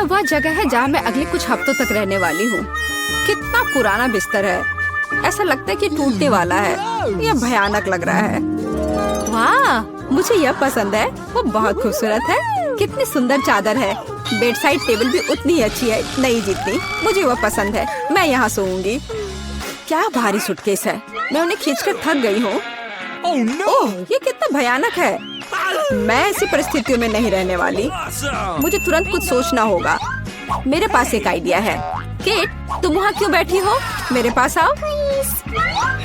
वह जगह है जहाँ मैं अगले कुछ हफ्तों तक रहने वाली हूँ। कितना पुराना बिस्तर है, ऐसा लगता है कि टूटने वाला है। यह भयानक लग रहा है। वाह, मुझे यह पसंद है, वो बहुत खूबसूरत है। कितनी सुंदर चादर है। बेड साइड टेबल भी उतनी ही अच्छी है, नहीं जितनी। मुझे वह पसंद है, मैं यहाँ सोऊंगी। क्या भारी सूटकेस है, मैं उन्हें खींचकर थक गई हूँ। ओह, ये कितना भयानक है। मैं ऐसी परिस्थितियों में नहीं रहने वाली। मुझे तुरंत कुछ सोचना होगा। मेरे पास एक आइडिया है। केट, तुम वहाँ क्यों बैठी हो? मेरे पास आओ।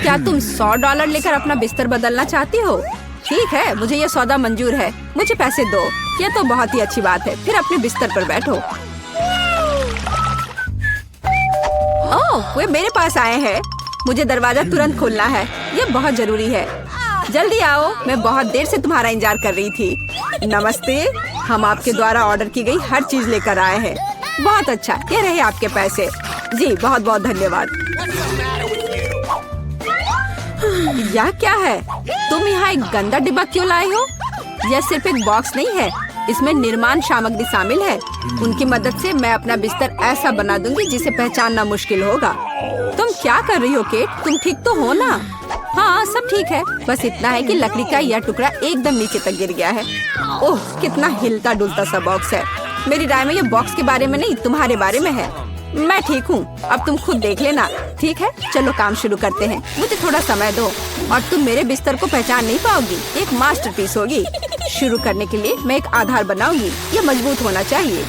क्या तुम $100 लेकर अपना बिस्तर बदलना चाहती हो? ठीक है, मुझे यह सौदा मंजूर है। मुझे पैसे दो। यह तो बहुत ही अच्छी बात है। फिर अपने बिस्तर पर बैठो। ओह, वे मेरे पास आए हैं। मुझे दरवाजा तुरंत खोलना है, यह बहुत जरूरी है। जल्दी आओ, मैं बहुत देर से तुम्हारा इंतजार कर रही थी। नमस्ते, हम आपके द्वारा ऑर्डर की गई हर चीज लेकर आए हैं। बहुत अच्छा, ये रहे आपके पैसे। जी बहुत बहुत धन्यवाद। यह क्या है? तुम यहाँ एक गंदा डिब्बा क्यों लाए हो? यह सिर्फ एक बॉक्स नहीं है, इसमें निर्माण सामग्री शामिल है। उनकी मदद से मैं अपना बिस्तर ऐसा बना दूंगी जिसे पहचानना मुश्किल होगा। तुम क्या कर रही हो केट? तुम ठीक तो हो ना? हाँ, सब ठीक है। बस इतना है कि लकड़ी का यह टुकड़ा एकदम नीचे तक गिर गया है। ओह, कितना हिलता डुलता सा बॉक्स है। मेरी राय में यह बॉक्स के बारे में नहीं, तुम्हारे बारे में है। मैं ठीक हूँ, अब तुम खुद देख लेना। ठीक है, चलो काम शुरू करते हैं। मुझे थोड़ा समय दो और तुम मेरे बिस्तर को पहचान नहीं पाओगी। एक मास्टरपीस होगी। शुरू करने के लिए मैं एक आधार बनाऊंगी। यह मजबूत होना चाहिए।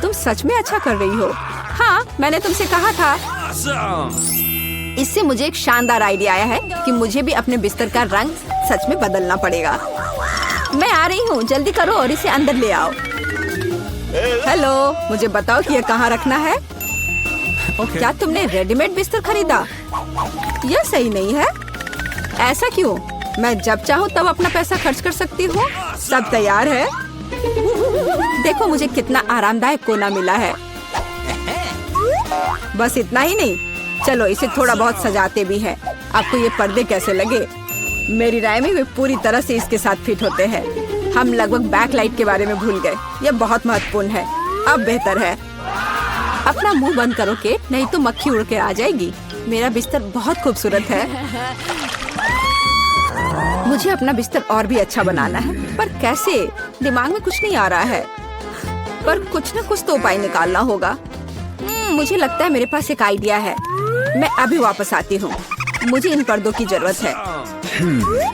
तुम सच में अच्छा कर रही हो। हाँ, मैंने तुमसे कहा था। इससे मुझे एक शानदार आइडिया आया है कि मुझे भी अपने बिस्तर का रंग सच में बदलना पड़ेगा। मैं आ रही हूँ, जल्दी करो और इसे अंदर ले आओ। हेलो, मुझे बताओ कि यह कहाँ रखना है। क्या तुमने रेडीमेड बिस्तर खरीदा? यह सही नहीं है। ऐसा क्यों? मैं जब चाहूँ तब अपना पैसा खर्च कर सकती हूँ। सब तैयार है। देखो मुझे कितना आरामदायक कोना मिला है। बस इतना ही नहीं, चलो इसे थोड़ा बहुत सजाते भी हैं। आपको ये पर्दे कैसे लगे? मेरी राय में वे पूरी तरह से इसके साथ फिट होते हैं। हम लगभग बैकलाइट के बारे में भूल गए, यह बहुत महत्वपूर्ण है। अब बेहतर है। अपना मुंह बंद करो केट, नहीं तो मक्खी उड़ के आ जाएगी। मेरा बिस्तर बहुत खूबसूरत है। मुझे अपना बिस्तर और भी अच्छा बनाना है, पर कैसे? दिमाग में कुछ नहीं आ रहा है, पर कुछ न कुछ तो उपाय निकालना होगा। मुझे लगता है मेरे पास एक आइडिया है। मैं अभी वापस आती हूँ। मुझे इन पर्दों की जरूरत है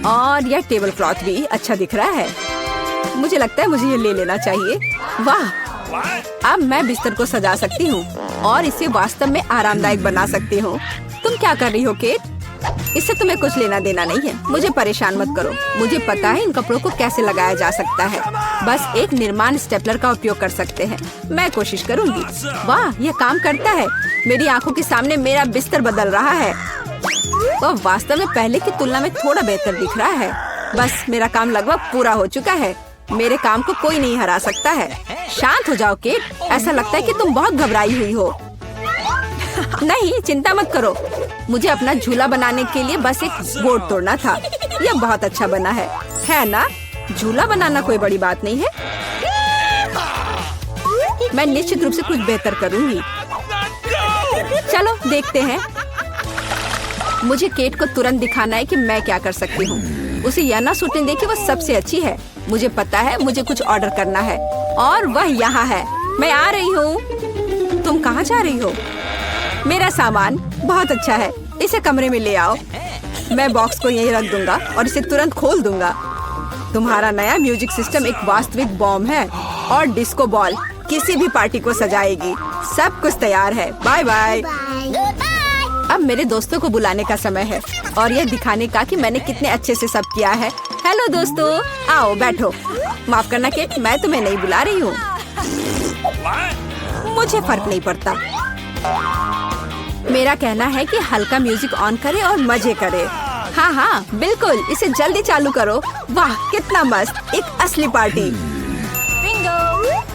और यह टेबल क्लॉथ भी अच्छा दिख रहा है। मुझे लगता है मुझे ये ले लेना चाहिए। वाह, अब मैं बिस्तर को सजा सकती हूँ और इसे वास्तव में आरामदायक बना सकती हूँ। तुम क्या कर रही हो केट? इससे तुम्हें कुछ लेना देना नहीं है। मुझे परेशान मत करो। मुझे पता है इन कपड़ों को कैसे लगाया जा सकता है। बस एक निर्माण स्टेपलर का उपयोग कर सकते हैं। मैं कोशिश करूँगी। वाह, यह काम करता है। मेरी आंखों के सामने मेरा बिस्तर बदल रहा है। वह वास्तव में पहले की तुलना में थोड़ा बेहतर दिख रहा है। बस मेरा काम लगभग पूरा हो चुका है। मेरे काम को कोई नहीं हरा सकता है। शांत हो जाओ केट, ऐसा लगता है कि तुम बहुत घबराई हुई हो। नहीं, चिंता मत करो। मुझे अपना झूला बनाने के लिए बस एक बोर्ड तोड़ना था। यह बहुत अच्छा बना है ना? झूला बनाना कोई बड़ी बात नहीं है। मैं निश्चित रूप से कुछ बेहतर करूंगी। चलो देखते हैं। मुझे केट को तुरंत दिखाना है कि मैं क्या कर सकती हूँ। उसे यह ना सोचने दे कि वह सबसे अच्छी है। मुझे पता है मुझे कुछ ऑर्डर करना है और वह यहाँ है। मैं आ रही हूँ। तुम कहाँ जा रही हो? मेरा सामान बहुत अच्छा है, इसे कमरे में ले आओ। मैं बॉक्स को यहीं रख दूंगा और इसे तुरंत खोल दूंगा। तुम्हारा नया म्यूजिक सिस्टम एक वास्तविक बॉम्ब है और डिस्को बॉल किसी भी पार्टी को सजाएगी। सब कुछ तैयार है। Bye bye. अब मेरे दोस्तों को बुलाने का समय है और यह दिखाने का कि मैंने कितने अच्छे से सब किया है। हेलो दोस्तों, आओ बैठो। माफ करना केट, मैं तुम्हें नहीं बुला रही हूँ। मुझे फर्क नहीं पड़ता। मेरा कहना है कि हल्का म्यूजिक ऑन करे और मजे करे। हाँ हाँ बिल्कुल, इसे जल्दी चालू करो। वाह कितना मस्त, एक असली पार्टी।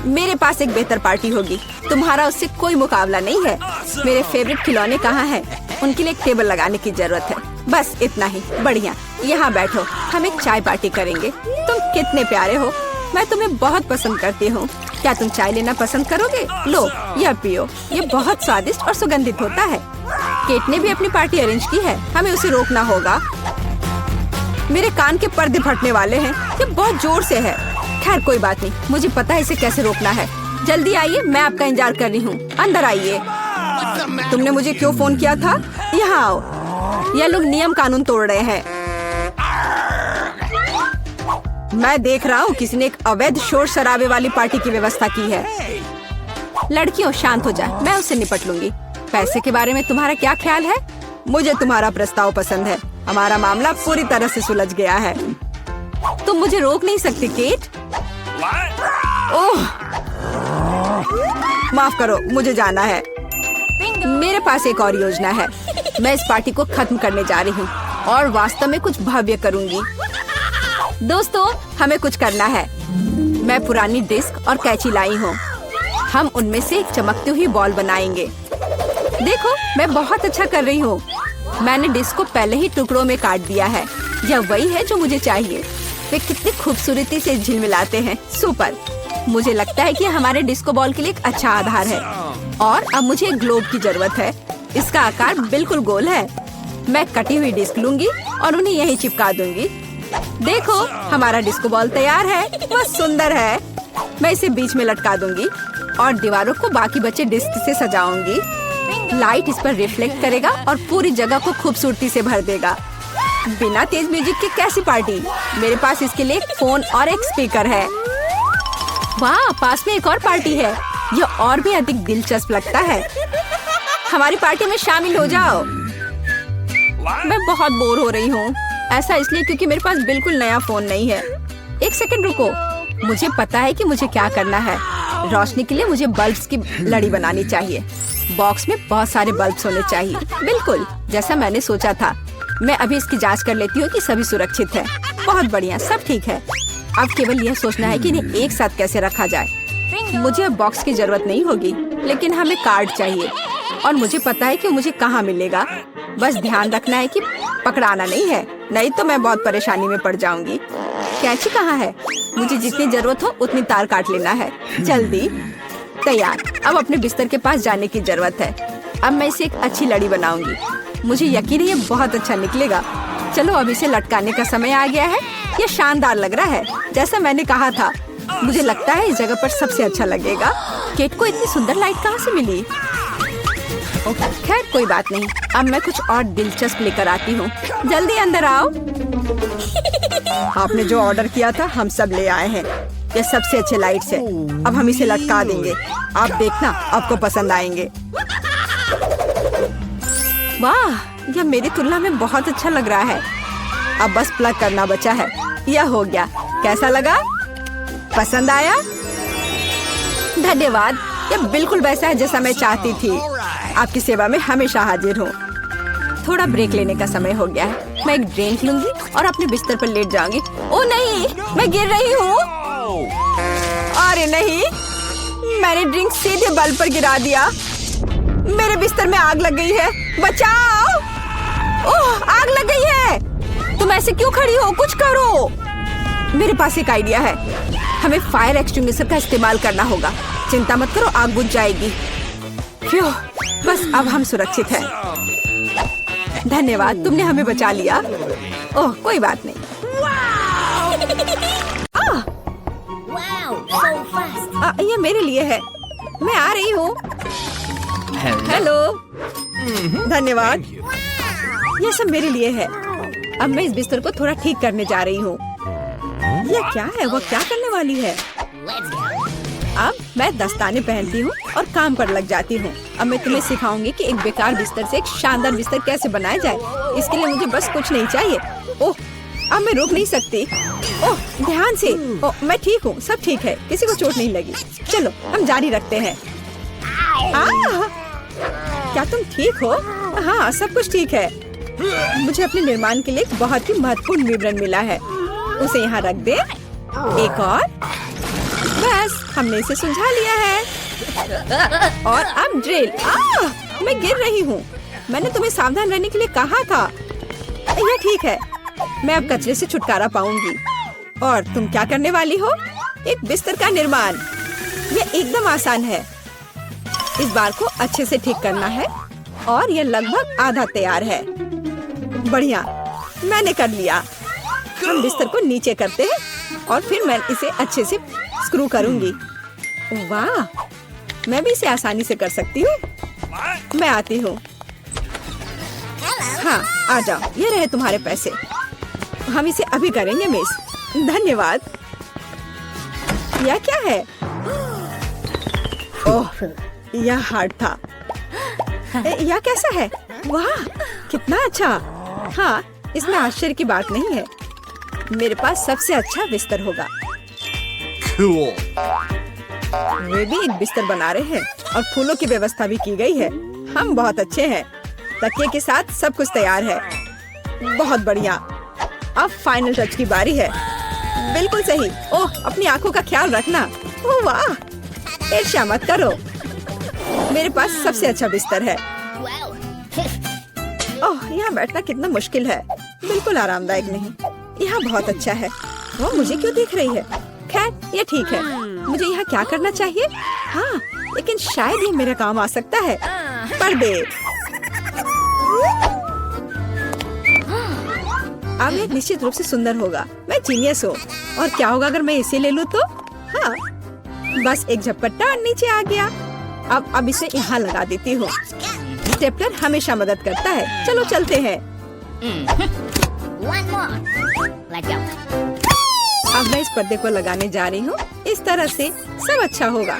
मेरे पास एक बेहतर पार्टी होगी। तुम्हारा उससे कोई मुकाबला नहीं है। मेरे फेवरेट खिलौने कहाँ हैं? उनके लिए एक टेबल लगाने की जरूरत है। बस इतना ही। बढ़िया, यहाँ बैठो, हम एक चाय पार्टी करेंगे। तुम कितने प्यारे हो, मैं तुम्हें बहुत पसंद करती हूँ। क्या तुम चाय लेना पसंद करोगे? लो, यह पियो। ये बहुत स्वादिष्ट और सुगंधित होता है। केट ने भी अपनी पार्टी अरेंज की है, हमें उसे रोकना होगा। मेरे कान के पर्दे फटने वाले हैं, ये बहुत जोर से है। खैर कोई बात नहीं, मुझे पता है इसे कैसे रोकना है। जल्दी आइए, मैं आपका इंतजार कर रही हूँ। अंदर आइए। तुमने मुझे क्यों फोन किया था? यहाँ आओ। यह लोग नियम कानून तोड़ रहे हैं। मैं देख रहा हूँ किसी ने एक अवैध शोर शराबे वाली पार्टी की व्यवस्था की है। लड़कियों शांत हो जाए, मैं उससे निपट लूंगी। पैसे के बारे में तुम्हारा क्या ख्याल है? मुझे तुम्हारा प्रस्ताव पसंद है। हमारा मामला पूरी तरह से सुलझ गया है। तुम मुझे रोक नहीं सकती केट। ओह, माफ करो, मुझे जाना है। मेरे पास एक और योजना है। मैं इस पार्टी को खत्म करने जा रही हूँ और वास्तव में कुछ भव्य करूँगी। दोस्तों, हमें कुछ करना है। मैं पुरानी डिस्क और कैंची लाई हूँ। हम उनमें से एक चमकती हुई बॉल बनाएंगे। देखो, मैं बहुत अच्छा कर रही हूँ। मैंने डिस्क को पहले ही टुकड़ों में काट दिया है। यह वही है जो मुझे चाहिए। वे कितनी खूबसूरती से झिलमिलाते हैं। सुपर। मुझे लगता है कि हमारे डिस्को बॉल के लिए एक अच्छा आधार है। और अब मुझे एक ग्लोब की जरूरत है। इसका आकार बिल्कुल गोल है। मैं कटी हुई डिस्क लूंगी और उन्हें यहीं चिपका दूंगी। देखो, हमारा डिस्को बॉल तैयार है। वह सुंदर है। मैं इसे बीच में लटका दूंगी और दीवारों को बाकी बचे डिस्क से सजाऊंगी। लाइट इस पर रिफ्लेक्ट करेगा और पूरी जगह को खूबसूरती से भर देगा। बिना तेज म्यूजिक की कैसी पार्टी? मेरे पास इसके लिए एक फोन और एक स्पीकर है। वाह, पास में एक और पार्टी है। यह और भी अधिक दिलचस्प लगता है। हमारी पार्टी में शामिल हो जाओ। मैं बहुत बोर हो रही हूँ। ऐसा इसलिए क्योंकि मेरे पास बिल्कुल नया फोन नहीं है। एक सेकंड रुको, मुझे पता है कि मुझे क्या करना है। रोशनी के लिए मुझे बल्ब्स की लड़ी बनानी चाहिए। बॉक्स में बहुत सारे बल्ब्स होने चाहिए, बिल्कुल जैसा मैंने सोचा था। मैं अभी इसकी जांच कर लेती हूँ कि सभी सुरक्षित है। बहुत बढ़िया, सब ठीक है। अब केवल यह सोचना है कि इन्हें एक साथ कैसे रखा जाए। मुझे अब बॉक्स की जरूरत नहीं होगी, लेकिन हमें कार्ड चाहिए और मुझे पता है कि मुझे कहाँ मिलेगा। बस ध्यान रखना है कि पकड़ाना नहीं है, नहीं तो मैं बहुत परेशानी में पड़ जाऊंगी। कैंची कहाँ है? मुझे जितनी जरूरत हो उतनी तार काट लेना है। जल्दी। तैयार। अब अपने बिस्तर के पास जाने की जरूरत है। अब मैं इसे एक अच्छी लड़ी बनाऊंगी। मुझे यकीन है ये बहुत अच्छा निकलेगा। चलो, अब इसे लटकाने का समय आ गया है। ये शानदार लग रहा है, जैसा मैंने कहा था। मुझे लगता है इस जगह पर सबसे अच्छा लगेगा। केट को इतनी सुंदर लाइट कहाँ से मिली? खैर कोई बात नहीं, अब मैं कुछ और दिलचस्प लेकर आती हूँ। जल्दी अंदर आओ। आपने जो ऑर्डर किया था हम सब ले आए हैं। ये सबसे अच्छे लाइट्स है। अब हम इसे लटका देंगे। आप देखना, आपको पसंद आएंगे। वाह, यह मेरी तुलना में बहुत अच्छा लग रहा है। अब बस प्लग करना बचा है। यह हो गया। कैसा लगा? पसंद आया? धन्यवाद। यह बिल्कुल वैसा है जैसा मैं चाहती थी। आपकी सेवा में हमेशा हाजिर हूँ। थोड़ा ब्रेक लेने का समय हो गया है। मैं एक ड्रिंक लूंगी और अपने बिस्तर पर लेट जाऊंगी। ओह नहीं, मैं गिर रही हूँ। अरे नहीं, मैंने ड्रिंक सीधे बल्ब पर गिरा दिया। मेरे बिस्तर में आग लग गई है। बचाओ! ओह, आग लग गई है। तुम ऐसे क्यों खड़ी हो? कुछ करो। मेरे पास एक आइडिया है। हमें फायर एक्सटिंग्विशर का इस्तेमाल करना होगा। चिंता मत करो, आग बुझ जाएगी। फ्यू, बस अब हम सुरक्षित हैं। धन्यवाद, तुमने हमें बचा लिया। ओह, कोई बात नहीं। ये मेरे लिए है। मैं आ रही हूँ। हेलो। धन्यवाद। ये सब मेरे लिए है। अब मैं इस बिस्तर को थोड़ा ठीक करने जा रही हूँ। ये क्या है? वो क्या करने वाली है? अब मैं दस्ताने पहनती हूँ और काम पर लग जाती हूँ। अब मैं तुम्हें सिखाऊंगी कि एक बेकार बिस्तर से एक शानदार बिस्तर कैसे बनाया जाए। इसके लिए मुझे बस कुछ नहीं चाहिए। ओह, अब मैं रुक नहीं सकती। ओह, ध्यान से। ओह, मैं ठीक हूँ, सब ठीक है, किसी को चोट नहीं लगी। चलो, हम जारी रखते हैं। क्या तुम ठीक हो? हाँ, सब कुछ ठीक है। मुझे अपने निर्माण के लिए एक बहुत ही महत्वपूर्ण विवरण मिला है। उसे यहाँ रख दे। एक और। बस, हमने इसे सुलझा लिया है। और अब ड्रिल। मैं गिर रही हूँ। मैंने तुम्हें सावधान रहने के लिए कहा था। यह ठीक है। मैं अब कचरे से छुटकारा पाऊंगी। और तुम क्या करने वाली हो? एक बिस्तर का निर्माण। ये एकदम आसान है। इस बार को अच्छे से ठीक करना है और ये लगभग आधा तैयार है। बढ़िया, मैंने कर लिया। हम बिस्तर को नीचे करते हैं और फिर मैं इसे अच्छे से स्क्रू करूंगी। वाह, मैं भी इसे आसानी से कर सकती हूँ। मैं आती हूँ। हाँ, आ जाओ, ये रहे तुम्हारे पैसे। हम इसे अभी करेंगे मिस। धन्यवाद। यह क्या है? ओह, यह हार्ड था। यह कैसा है? वाह, कितना अच्छा। हाँ, इसमें आश्चर्य की बात नहीं है। मेरे पास सबसे अच्छा बिस्तर होगा। Cool. वे भी एक बिस्तर बना रहे हैं और फूलों की व्यवस्था भी की गई है। हम बहुत अच्छे हैं। तकिए के साथ सब कुछ तैयार है। बहुत बढ़िया। अब फाइनल टच की बारी है। बिल्कुल सही। ओह, अपनी आंखों का ख्याल रखना। ओह वाह, ईर्ष्या मत करो। मेरे पास सबसे अच्छा बिस्तर है। ओह, यहाँ बैठना कितना मुश्किल है। बिल्कुल आरामदायक नहीं। यहाँ बहुत अच्छा है। वो मुझे क्यों देख रही है? खैर, ये ठीक है। मुझे यहाँ क्या करना चाहिए? हाँ, लेकिन शायद ये मेरे काम आ सकता है। पर्दे। अब ये निश्चित रूप से सुंदर होगा। मैं जीनियस हूँ। और क्या होगा अगर मैं इसे ले लूँ तो? हाँ, बस एक झपट्टा और नीचे आ गया। अब इसे यहाँ लगा देती हूँ। स्टेपलर हमेशा मदद करता है। चलो चलते हैं। One more. Let go. अब मैं इस पर्दे को लगाने जा रही हूँ। इस तरह से सब अच्छा होगा।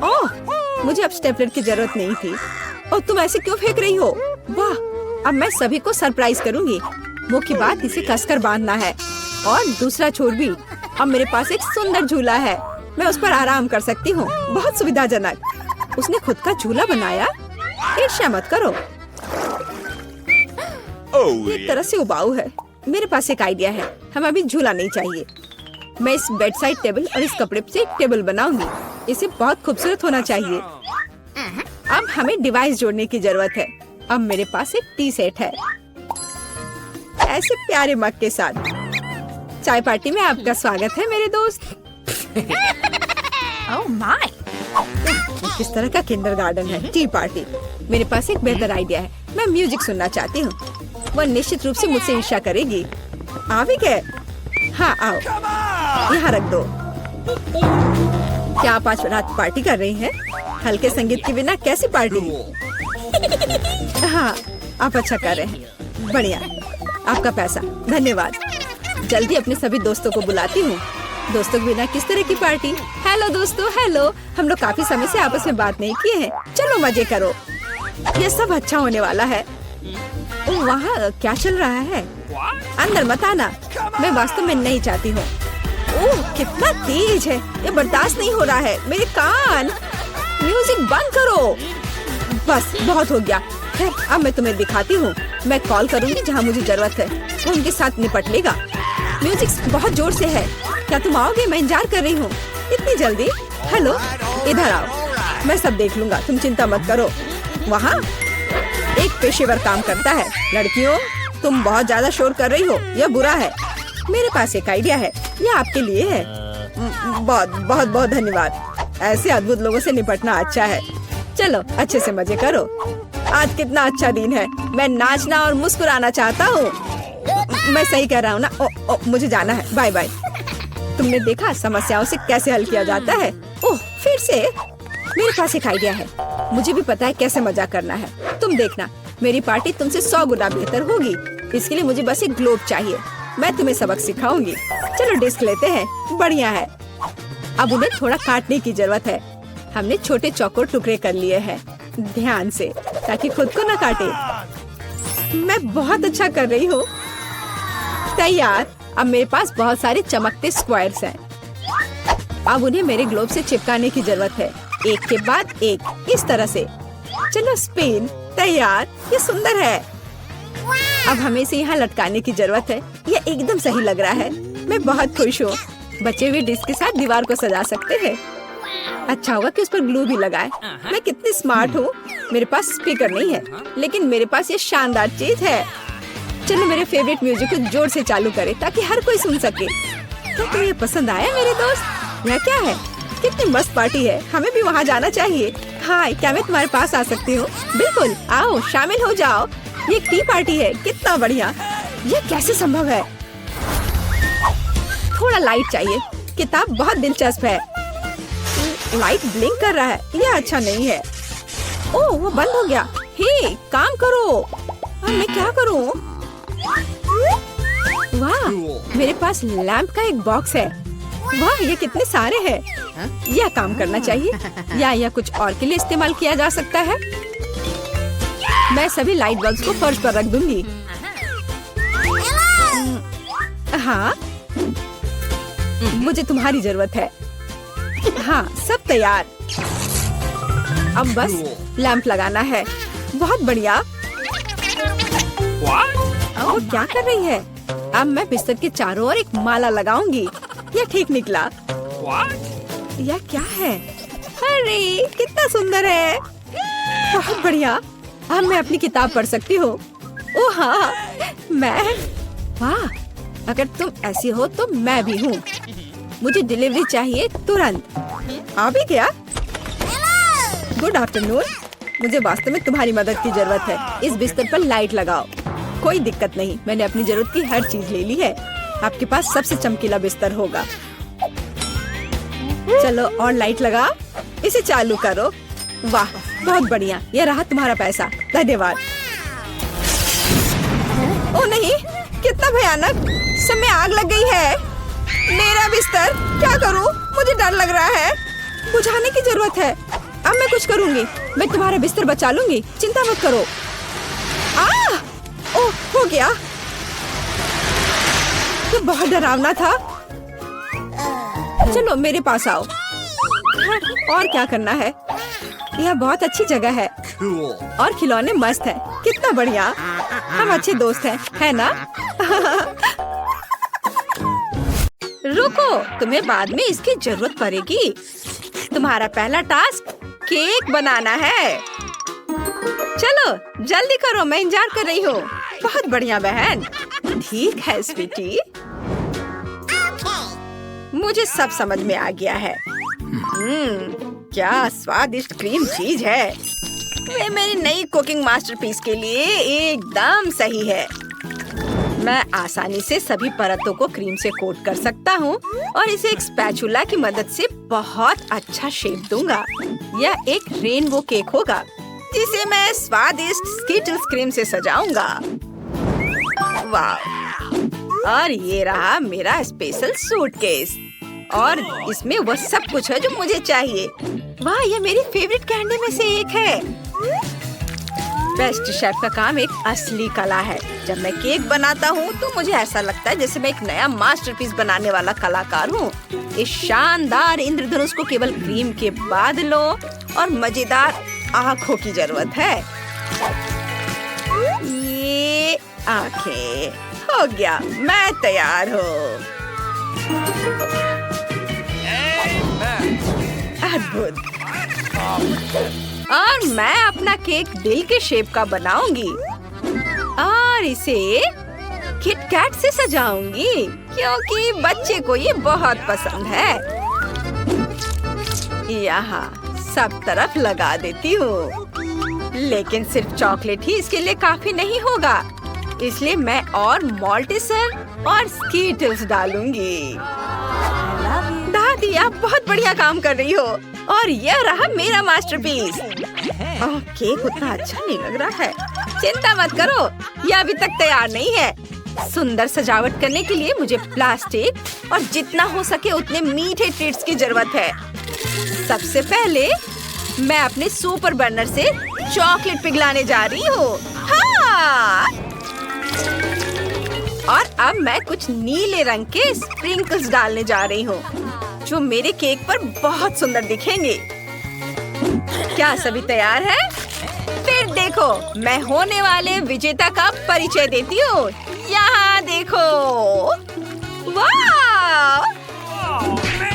ओह, मुझे अब स्टेपलर की जरूरत नहीं थी। और तुम ऐसे क्यों फेंक रही हो? वाह, अब मैं सभी को सरप्राइज करूँगी। मुख्य बात इसे कसकर बांधना है और दूसरा छोर भी। अब मेरे पास एक सुंदर झूला है। मैं उस पर आराम कर सकती हूँ। बहुत सुविधाजनक। उसने खुद का झूला बनाया। ईर्ष्या मत करो। Oh, एक तरह से उबाऊ है। मेरे पास एक आइडिया है। हमें अभी झूला नहीं चाहिए। मैं इस बेड साइड टेबल और इस कपड़े से एक टेबल बनाऊंगी। इसे बहुत खूबसूरत होना चाहिए। अब हमें डिवाइस जोड़ने की जरूरत है। अब मेरे पास एक टी सेट है, ऐसे प्यारे मग के साथ। चाय पार्टी में आपका स्वागत है मेरे दोस्त। Oh my. किस तरह का किंडरगार्टन है? T party. मेरे पास एक बेहतर आइडिया है। मैं म्यूजिक सुनना चाहती हूँ। वह निश्चित रूप से मुझसे ईर्ष्या करेगी। आ भी गए? हाँ, आओ, यहाँ रख दो। क्या आप आज रात पार्टी कर रही हैं? हल्के संगीत के बिना कैसी पार्टी? हाँ, आप अच्छा कर रहे हैं। बढ़िया, आपका पैसा। धन्यवाद। जल्दी अपने सभी दोस्तों को बुलाती हूँ। दोस्तों के बिना किस तरह की पार्टी? हेलो दोस्तों, हेलो। हम लोग काफी समय से आपस में बात नहीं किए हैं। चलो मजे करो। ये सब अच्छा होने वाला है। ओह, वहाँ क्या चल रहा है? अंदर मत आना। मैं वास्तव में नहीं चाहती हूँ। ओह, कितना तेज है। ये बर्दाश्त नहीं हो रहा है। मेरे कान। म्यूजिक बंद करो। बस, बहुत हो गया। खैर, अब मैं तुम्हें दिखाती हूँ। मैं कॉल करूँगी जहाँ मुझे जरूरत है। वो उनके साथ निपट लेगा। म्यूजिक बहुत जोर से है। क्या तुम आओगे? मैं इंतजार कर रही हूँ। इतनी जल्दी? हेलो, इधर आओ। मैं सब देख लूंगा, तुम चिंता मत करो। वहाँ एक पेशेवर काम करता है। लड़कियों, तुम बहुत ज्यादा शोर कर रही हो। यह बुरा है। मेरे पास एक आइडिया है। यह आपके लिए है। बहुत बहुत बहुत धन्यवाद। ऐसे अद्भुत लोगों से निपटना अच्छा है। चलो, अच्छे से मजे करो। आज कितना अच्छा दिन है। मैं नाचना और मुस्कुराना चाहता हूँ। मैं सही कह रहा हूँ ना? मुझे जाना है। Bye bye. तुमने देखा समस्याओं से कैसे हल किया जाता है? ओह, फिर से? मेरे पास एक आइडिया है। मुझे भी पता है कैसे मजाक करना है। तुम देखना, मेरी पार्टी तुमसे 100 गुना बेहतर होगी। इसके लिए मुझे बस एक ग्लोब चाहिए। मैं तुम्हें सबक सिखाऊंगी। चलो डिस्क लेते हैं। बढ़िया है। अब उन्हें थोड़ा काटने की जरूरत है। हमने छोटे चौकोर टुकड़े कर लिए हैं। ध्यान से, ताकि खुद को न काटे। मैं बहुत अच्छा कर रही हूँ। तैयार। अब मेरे पास बहुत सारे चमकते स्क्वायर्स हैं। अब उन्हें मेरे ग्लोब से चिपकाने की जरूरत है, एक के बाद एक, इस तरह से। चलो स्पिन। तैयार। ये सुंदर है। अब हमें इसे यहाँ लटकाने की जरूरत है। यह एकदम सही लग रहा है। मैं बहुत खुश हूँ। बचे हुए डिस्क के साथ दीवार को सजा सकते हैं। अच्छा होगा कि उस पर ग्लू भी लगाए। मैं कितनी स्मार्ट हूँ। मेरे पास स्पीकर नहीं है, लेकिन मेरे पास ये शानदार चीज है। चलो मेरे फेवरेट म्यूजिक को जोर से चालू करें ताकि हर कोई सुन सके। क्या तुम्हें पसंद आया मेरे दोस्त? यह क्या है? कितनी मस्त पार्टी है, हमें भी वहाँ जाना चाहिए। हाय, क्या मैं तुम्हारे पास आ सकती हूँ? बिल्कुल, आओ शामिल हो जाओ। ये एक टी पार्टी है, कितना बढ़िया। ये कैसे संभव है? थोड़ा लाइट चाहिए। किताब बहुत दिलचस्प है। लाइट ब्लिंक कर रहा है, यह अच्छा नहीं है। ओह, वो बंद हो गया। हे, काम करो। अब मैं क्या करूँ? वाह, मेरे पास लैंप का एक बॉक्स है। वाह, ये कितने सारे हैं। यह काम करना चाहिए या यह कुछ और के लिए इस्तेमाल किया जा सकता है। मैं सभी लाइट बल्ब्स को फर्श पर रख दूंगी। हाँ, मुझे तुम्हारी जरूरत है। हाँ, सब तैयार। अब बस लैंप लगाना है। बहुत बढ़िया। वो क्या कर रही है? अब मैं बिस्तर के चारों ओर एक माला लगाऊंगी। यह ठीक निकला। यह क्या है? अरे, कितना सुंदर है। बहुत बढ़िया। अब मैं अपनी किताब पढ़ सकती हूँ। ओह हाँ, मैं। वाह, अगर तुम ऐसी हो तो मैं भी हूँ। मुझे डिलीवरी चाहिए तुरंत। आ भी गया। Good afternoon. मुझे वास्तव में तुम्हारी मदद की जरूरत है। इस बिस्तर पर लाइट लगाओ। कोई दिक्कत नहीं, मैंने अपनी जरूरत की हर चीज ले ली है। आपके पास सबसे चमकीला बिस्तर होगा। चलो और लाइट लगाओ। इसे चालू करो। वाह, बहुत बढ़िया। यह रहा तुम्हारा पैसा। धन्यवाद। ओ नहीं, कितना भयानक। सब में आग लग गई है। मेरा बिस्तर, क्या करूं? मुझे डर लग रहा है। बुझाने की जरूरत है। अब मैं कुछ करूंगी। मैं तुम्हारा बिस्तर बचा लूंगी, चिंता मत करो। ओह, हो गया। ये बहुत डरावना था। चलो मेरे पास आओ। और क्या करना है? यह बहुत अच्छी जगह है। Cool. और खिलौने मस्त हैं। कितना बढ़िया। हम अच्छे दोस्त हैं, है ना? रुको, तुम्हें बाद में इसकी जरूरत पड़ेगी। तुम्हारा पहला टास्क केक बनाना है। चलो जल्दी करो, मैं इंतजार कर रही हूँ। बहुत बढ़िया बहन। ठीक है स्वीटी, मुझे सब समझ में आ गया है। क्या स्वादिष्ट क्रीम चीज है। वे मेरी नई कुकिंग मास्टरपीस के लिए एकदम सही है। मैं आसानी से सभी परतों को क्रीम से कोट कर सकता हूँ और इसे एक स्पैचुला की मदद से बहुत अच्छा शेप दूंगा। यह एक रेनबो केक होगा जिसे मैं स्वादिष्ट स्कीटल्स क्रीम से सजाऊंगा। वाह! और ये रहा मेरा स्पेशल सूटकेस और इसमें वह सब कुछ है जो मुझे चाहिए। वाह, यह मेरी फेवरेट कैंडी में से एक है। बेस्ट शेफ का काम एक असली कला है। जब मैं केक बनाता हूँ तो मुझे ऐसा लगता है जैसे मैं एक नया मास्टरपीस बनाने वाला कलाकार हूँ। इस शानदार इंद्रधनुष को केवल क्रीम के बादलों और मजेदार आँखों की जरूरत है। ये आँखें, हो गया, मैं तैयार हूँ। अद्भुत। और मैं अपना केक दिल के शेप का बनाऊंगी और इसे किटकैट से सजाऊंगी क्योंकि बच्चे को ये बहुत पसंद है। यहाँ सब तरफ लगा देती हूँ, लेकिन सिर्फ चॉकलेट ही इसके लिए काफी नहीं होगा, इसलिए मैं और मॉल्टिसर और स्कीटल्स डालूंगी। दादी, आप बहुत बढ़िया काम कर रही हो और यह रहा मेरा मास्टरपीस। केक उतना अच्छा नहीं लग रहा है। चिंता मत करो, यह अभी तक तैयार नहीं है। सुंदर सजावट करने के लिए मुझे प्लास्टिक और जितना हो सके उतने मीठे ट्रीट्स की जरूरत है। सबसे पहले मैं अपने सुपर बर्नर से चॉकलेट पिघलाने जा रही हूँ। हाँ! और अब मैं कुछ नीले रंग के स्प्रिंकल्स डालने जा रही हूँ जो मेरे केक पर बहुत सुंदर दिखेंगे। क्या सभी तैयार हैं? फिर देखो, मैं होने वाले विजेता का परिचय देती हूँ। यहाँ देखो। वाह!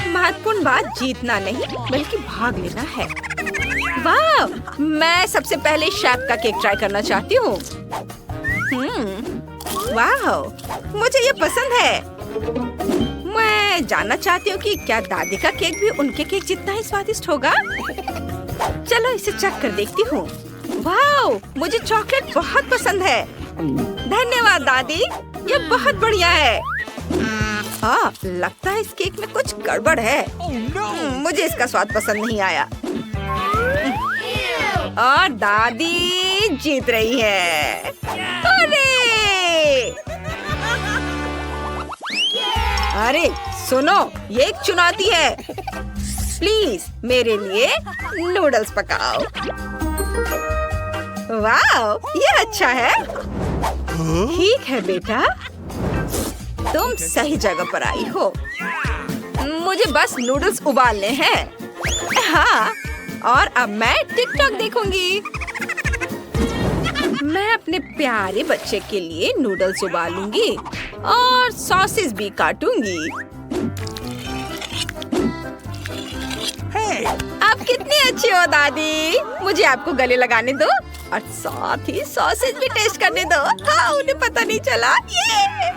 महत्वपूर्ण बात जीतना नहीं बल्कि भाग लेना है। वाह! मैं सबसे पहले शेफ का केक ट्राई करना चाहती हूँ। वाह! मुझे ये पसंद है। मैं मैं जानना चाहती हूँ कि क्या दादी का केक भी उनके केक जितना ही स्वादिष्ट होगा। चलो इसे चख कर देखती हूँ। वाह, मुझे चॉकलेट बहुत पसंद है। धन्यवाद दादी, ये बहुत बढ़िया है। हाँ, लगता है इस केक में कुछ गड़बड़ है। मुझे इसका स्वाद पसंद नहीं आया। और दादी जीत रही है। अरे सुनो, ये एक चुनौती है। प्लीज मेरे लिए नूडल्स पकाओ। वाह, ये अच्छा है। ठीक है बेटा, तुम सही जगह पर आई हो। मुझे बस नूडल्स उबालने हैं। हाँ, और अब मैं टिकटॉक देखूंगी। मैं अपने प्यारे बच्चे के लिए नूडल्स उबालूंगी और सॉसेस भी काटूंगी। आप कितनी अच्छी हो दादी। मुझे आपको गले लगाने दो और साथ ही सॉसेस भी टेस्ट करने दो। हाँ, उन्हें पता नहीं चला। ये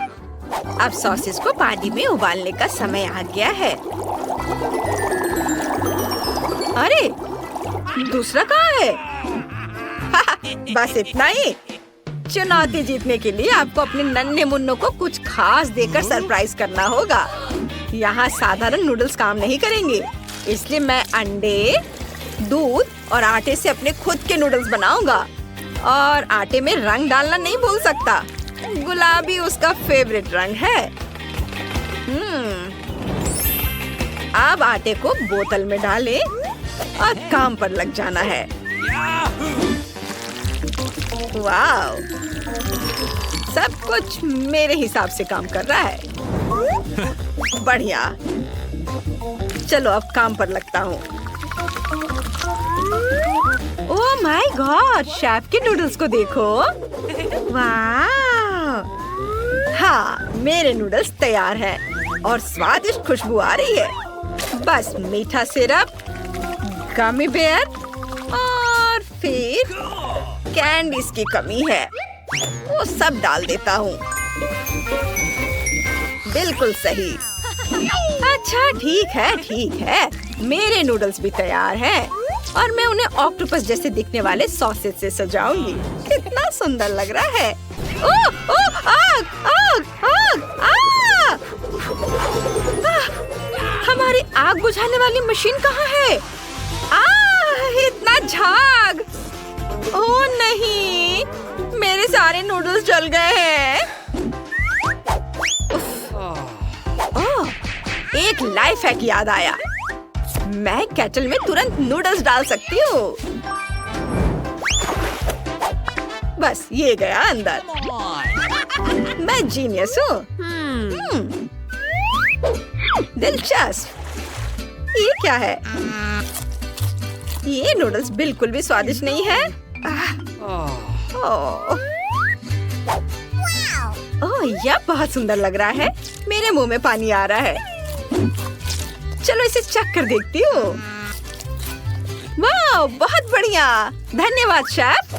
अब सॉसेस को पानी में उबालने का समय आ गया है। अरे दूसरा कहाँ है? बस इतना ही। चुनौती जीतने के लिए आपको अपने नन्हे मुन्नों को कुछ खास देकर सरप्राइज करना होगा। यहाँ साधारण नूडल्स काम नहीं करेंगे, इसलिए मैं अंडे, दूध और आटे से अपने खुद के नूडल्स बनाऊंगा। और आटे में रंग डालना नहीं भूल सकता। गुलाबी उसका फेवरेट रंग है। अब आटे को बोतल में डालें और काम पर लग जाना है। वाह, सब कुछ मेरे हिसाब से काम कर रहा है। बढ़िया, चलो अब काम पर लगता हूँ। ओह माय गॉड, शेफ के नूडल्स को देखो। वाह, हाँ, मेरे नूडल्स तैयार हैं और स्वादिष्ट खुशबू आ रही है। बस मीठा सिरप, गमी बेयर और फिर कैंडीज की कमी है, वो सब डाल देता हूँ। बिल्कुल सही। अच्छा ठीक है, मेरे नूडल्स भी तैयार हैं और मैं उन्हें ऑक्टोपस जैसे दिखने वाले सॉसेज से सजाऊंगी। कितना सुंदर लग रहा है। ओह, ओह, आग, आग, आग, आग! हमारी आग बुझाने वाली मशीन कहाँ है? इतना झाग! ओह नहीं, मेरे सारे नूडल्स जल गए हैं। ओह, एक लाइफ हैक याद आया। मैं केटल में तुरंत नूडल्स डाल सकती हूँ। बस ये गया अंदर। मैं जीनियस हूँ। दिलचस्प। ये क्या है? ये नूडल्स बिल्कुल भी स्वादिष्ट नहीं है। ओह, यह बहुत सुंदर लग रहा है। मेरे मुंह में पानी आ रहा है। चलो इसे चख कर देखती हूँ। वाह, बहुत बढ़िया। धन्यवाद शेफ।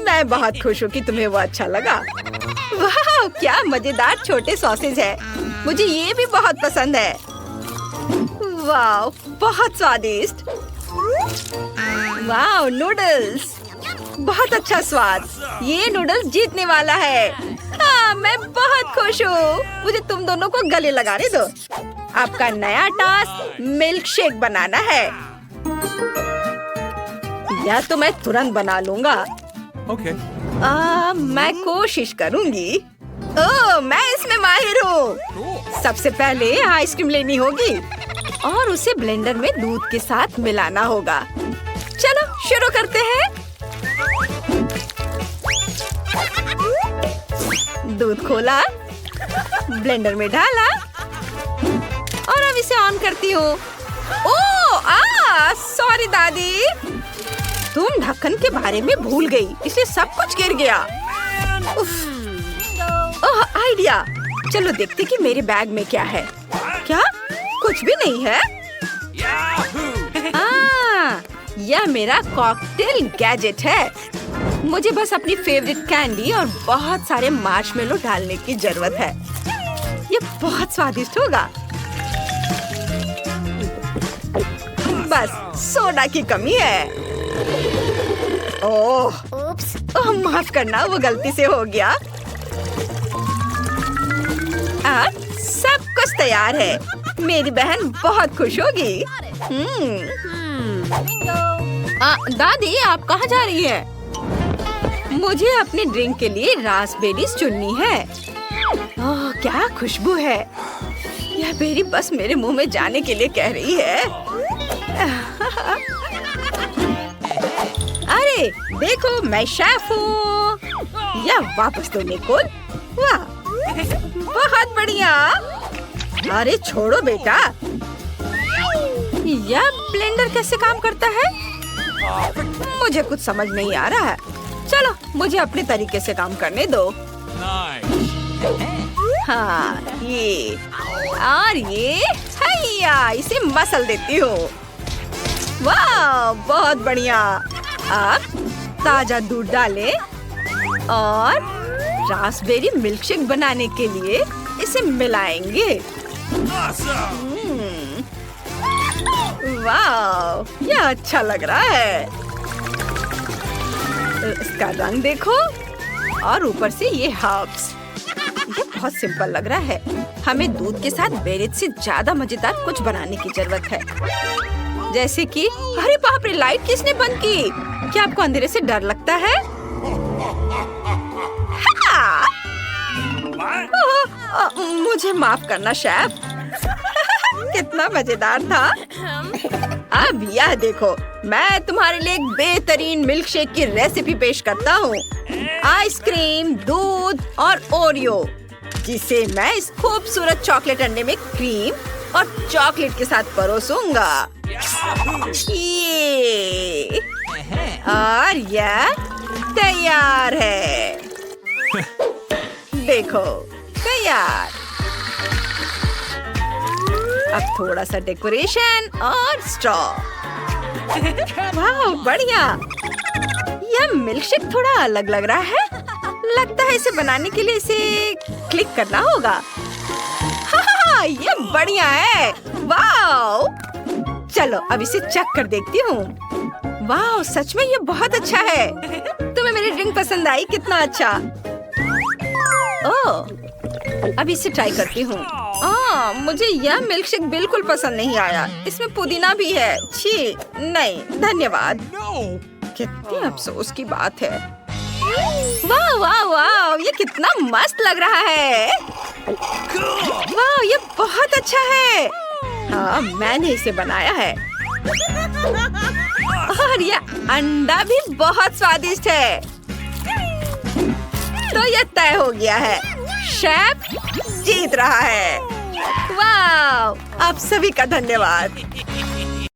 मैं बहुत खुश हूँ कि तुम्हें वो अच्छा लगा। वाह, क्या मजेदार छोटे सॉसेज है। मुझे ये भी बहुत पसंद है। वाह, बहुत स्वादिष्ट। वाह, नूडल्स, बहुत अच्छा स्वाद। ये नूडल्स जीतने वाला है। हाँ, मैं बहुत खुश हूँ। मुझे तुम दोनों को गले लगाने दो। आपका नया टास्क मिल्क शेक बनाना है। यह तो मैं तुरंत बना लूंगा। Okay. मैं कोशिश करूंगी। ओह, मैं इसमें माहिर हूँ। सबसे पहले आइसक्रीम लेनी होगी और उसे ब्लेंडर में दूध के साथ मिलाना होगा। चलो शुरू करते हैं। दूध खोला, ब्लेंडर में डाला और अब इसे ऑन करती हूँ। ओह, सॉरी दादी, तुम ढक्कन के बारे में भूल गई, इसलिए सब कुछ गिर गया। ओह, आइडिया। चलो देखते कि मेरे बैग में क्या है। क्या? कुछ भी नहीं है। यह मेरा कॉकटेल गैजेट है। मुझे बस अपनी फेवरेट कैंडी और बहुत सारे मार्शमेलो डालने की जरूरत है। ये बहुत स्वादिष्ट होगा। बस सोडा की कमी है। ओह Oops. माफ करना, वो गलती से हो गया। सब कुछ तैयार है। मेरी बहन बहुत खुश होगी। दादी, आप कहाँ जा रही है? मुझे अपने ड्रिंक के लिए रास्पबेरीज चुननी है। ओह, क्या खुशबू है। यह बेरी बस मेरे मुंह में जाने के लिए कह रही है। अरे देखो, मैं शेफ हूँ। या वापस दो निकोल। वाह, बहुत बढ़िया। अरे छोड़ो बेटा। यह ब्लेंडर कैसे काम करता है? मुझे कुछ समझ नहीं आ रहा है। चलो, मुझे अपने तरीके से काम करने दो। हाँ, ये और ये, हैया, इसे मसल देती हूँ। वाह, बहुत बढ़िया। अब ताजा दूध डालें और रास्पबेरी मिल्कशेक बनाने के लिए इसे मिलाएंगे। वाह, यह अच्छा लग रहा है। इसका रंग देखो और ऊपर से ये हर्ब्स। ये बहुत सिंपल लग रहा है। हमें दूध के साथ बेरीज से ज्यादा मजेदार कुछ बनाने की जरूरत है। जैसे कि, अरे बाप रे, लाइट किसने बंद की? क्या आपको अंधेरे से डर लगता है? हाँ! मुझे माफ करना शेफ। कितना मजेदार था। अब यह देखो, मैं तुम्हारे लिए एक बेहतरीन मिल्कशेक की रेसिपी पेश करता हूँ। आइसक्रीम, दूध और ओरियो, जिसे मैं इस खूबसूरत चॉकलेट अंडे में क्रीम और चॉकलेट के साथ परोसूंगा। ये और यह तैयार है। देखो, तैयार। अब थोड़ा सा डेकोरेशन और स्ट्रॉ। वाह, बढ़िया। यह मिल्कशेक थोड़ा अलग लग रहा है। लगता है इसे बनाने के लिए इसे क्लिक करना होगा। हाँ, ये बढ़िया है। वाह, चलो अब इसे चख कर देखती हूँ। वाह, सच में ये बहुत अच्छा है। तुम्हें मेरी ड्रिंक पसंद आई? कितना अच्छा। ओह, अब इसे ट्राई करती हूँ। मुझे यह मिल्कशेक बिल्कुल पसंद नहीं आया। इसमें पुदीना भी है। छी, नहीं धन्यवाद। कितनी अफसोस की बात है। वाह वाह वाह, ये कितना मस्त लग रहा है। वाह, ये बहुत अच्छा है। हाँ, मैंने इसे बनाया है। और ये अंडा भी बहुत स्वादिष्ट है। तो ये तय हो गया है, शेफ जीत रहा है। वाह, आप सभी का धन्यवाद।